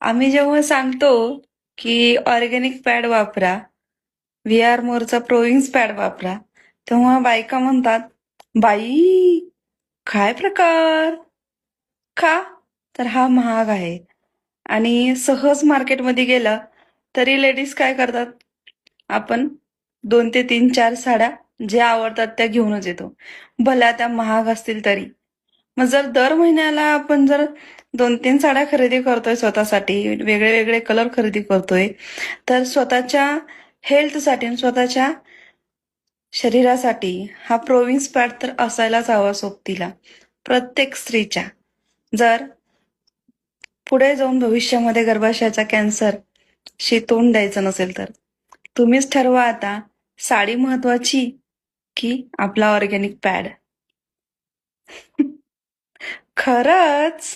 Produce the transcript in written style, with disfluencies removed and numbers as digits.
आम्ही जेव्हा सांगतो की ऑर्गॅनिक पॅड वापरा, व्ही आर मोरचा प्रोविंग्स पॅड वापरा, तेव्हा बायका म्हणतात, बाई काय प्रकार? का? तर हा महाग आहे. आणि सहज मार्केटमध्ये गेला तरी लेडीज काय करतात? आपण 2 ते 3 4 साड्या ज्या आवडतात त्या घेऊनच येतो, भल्या त्या महाग असतील तरी. मग जर दर महिन्याला आपण जर 2 3 साड्या खरेदी करतोय स्वतःसाठी, वेगळे वेगळे कलर खरेदी करतोय, तर स्वतःच्या हेल्थसाठी आणि स्वतःच्या शरीरासाठी हा प्रोविन्स पॅड तर असायलाच हवा सोबतीला, प्रत्येक स्त्रीच्या. जर पुढे जाऊन भविष्यामध्ये गर्भाशयाचा कॅन्सर शी तोंड द्यायचं नसेल तर तुम्हीच ठरवा आता, साडी महत्वाची की आपला ऑर्गॅनिक पॅड? खरंच